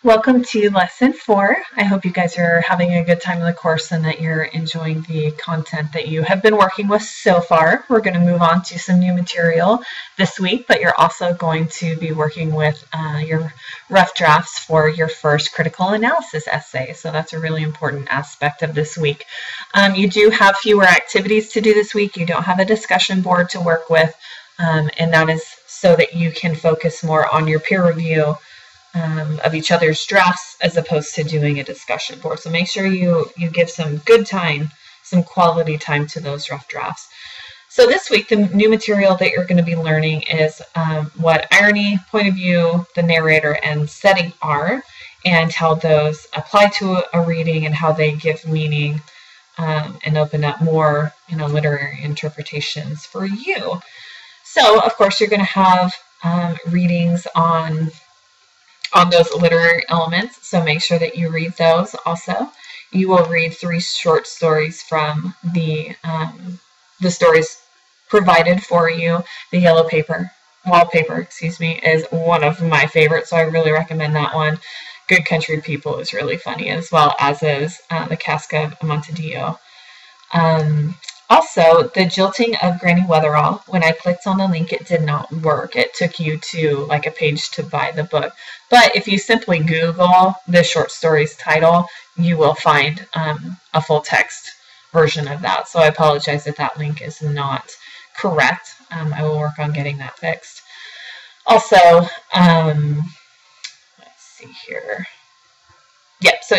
Welcome to Lesson 4. I hope you guys are having a good time in the course and that you're enjoying the content that you have been working with so far. We're going to move on to some new material this week, but you're also going to be working with your rough drafts for your first critical analysis essay. So that's a really important aspect of this week. You do have fewer activities to do this week. You don't have a discussion board to work with, and that is so that you can focus more on your peer review of each other's drafts as opposed to doing a discussion board. So make sure you give some good time, some quality time to those rough drafts. So this week, the new material that you're going to be learning is what irony, point of view, the narrator, and setting are, and how those apply to a reading and how they give meaning and open up more, literary interpretations for you. So, of course, you're going to have readings on those literary elements, so make sure that you read those also. You will read 3 short stories from the stories provided for you. The yellow wallpaper, is one of my favorites, so I really recommend that one. Good Country People is really funny, as well as is The Cask of Amontillado. Also, the Jilting of Granny Weatherall, when I clicked on the link, it did not work. It took you to like a page to buy the book. But if you simply Google the short stories title, you will find a full text version of that. So I apologize if that link is not correct. I will work on getting that fixed. Also, let's see here. Yep, so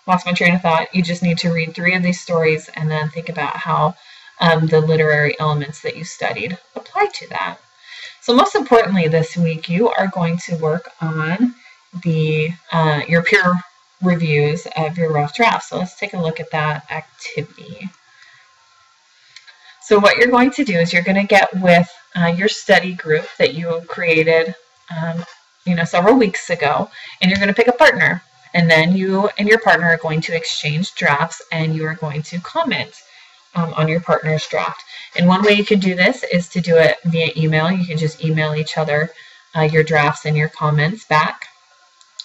lost my train of thought. You just need to read 3 of these stories and then think about how the literary elements that you studied apply to that. So most importantly this week, you are going to work on your peer reviews of your rough draft. So let's take a look at that activity. So what you're going to do is you're going to get with your study group that you created several weeks ago, and you're going to pick a partner. And then you and your partner are going to exchange drafts, and you are going to comment on your partner's draft. And one way you can do this is to do it via email. You can just email each other your drafts and your comments back.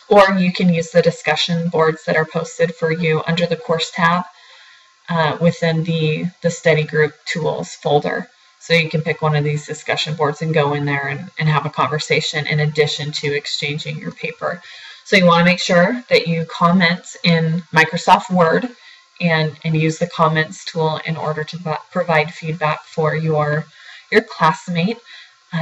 Or you can use the discussion boards that are posted for you under the course tab within the study group tools folder. So you can pick one of these discussion boards and go in there and have a conversation in addition to exchanging your paper. So you want to make sure that you comment in Microsoft Word and use the comments tool in order to provide feedback for your classmate.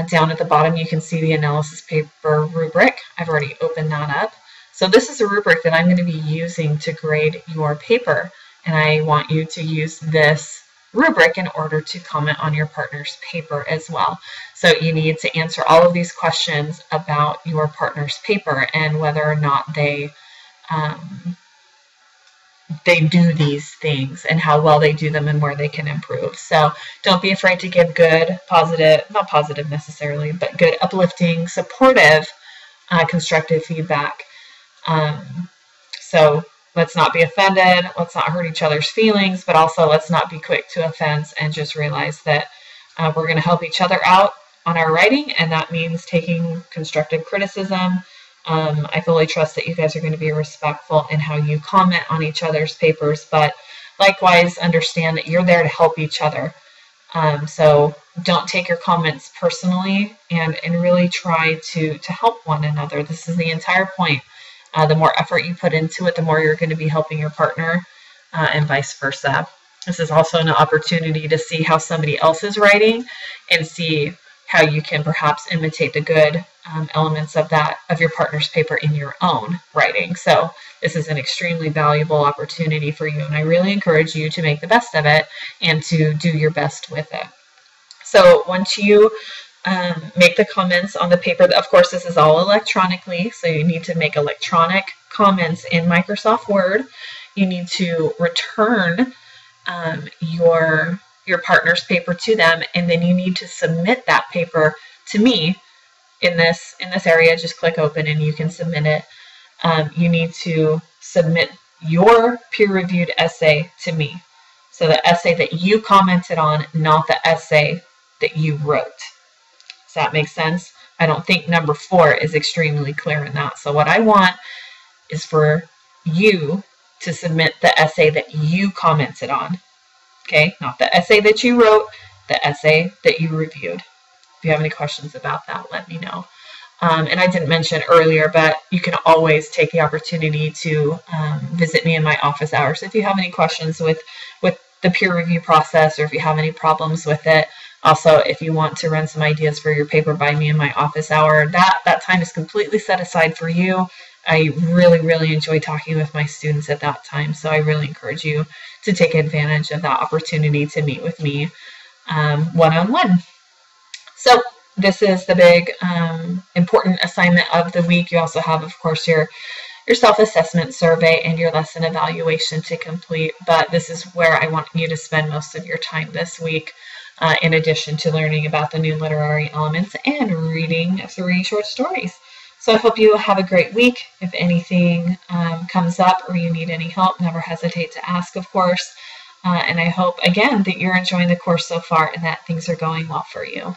Down at the bottom, you can see the analysis paper rubric. I've already opened that up. So this is a rubric that I'm going to be using to grade your paper, and I want you to use this rubric in order to comment on your partner's paper as well. So you need to answer all of these questions about your partner's paper and whether or not they do these things and how well they do them and where they can improve. So don't be afraid to give good, positive, not positive necessarily, but good, uplifting, supportive, constructive feedback. So let's not be offended, let's not hurt each other's feelings, but also let's not be quick to offense and just realize that we're going to help each other out on our writing, and that means taking constructive criticism. I fully trust that you guys are going to be respectful in how you comment on each other's papers, but likewise understand that you're there to help each other. So don't take your comments personally and really try to help one another. This is the entire point. The more effort you put into it, the more you're going to be helping your partner and vice versa. This is also an opportunity to see how somebody else is writing and see how you can perhaps imitate the good elements of your partner's paper in your own writing. So this is an extremely valuable opportunity for you, and I really encourage you to make the best of it and to do your best with it. So once you make the comments on the paper, of course this is all electronically, so you need to make electronic comments in Microsoft Word. You need to return your partner's paper to them, and then you need to submit that paper to me in this area. Just click open and you can submit it. You need to submit your peer-reviewed essay to me. So the essay that you commented on, not the essay that you wrote. Does that make sense? I don't think number 4 is extremely clear in that. So what I want is for you to submit the essay that you commented on. Okay, not the essay that you wrote, the essay that you reviewed. If you have any questions about that, let me know. And I didn't mention earlier, but you can always take the opportunity to visit me in my office hours if you have any questions with the peer review process, or if you have any problems with it. Also, if you want to run some ideas for your paper by me in my office hour, that time is completely set aside for you. I really, really enjoy talking with my students at that time, so I really encourage you to take advantage of that opportunity to meet with me one-on-one. So this is the big important assignment of the week. You also have, of course, your self-assessment survey and your lesson evaluation to complete, but this is where I want you to spend most of your time this week, in addition to learning about the new literary elements and reading 3 short stories. So I hope you have a great week. If anything comes up or you need any help, never hesitate to ask, of course. And I hope, again, that you're enjoying the course so far and that things are going well for you.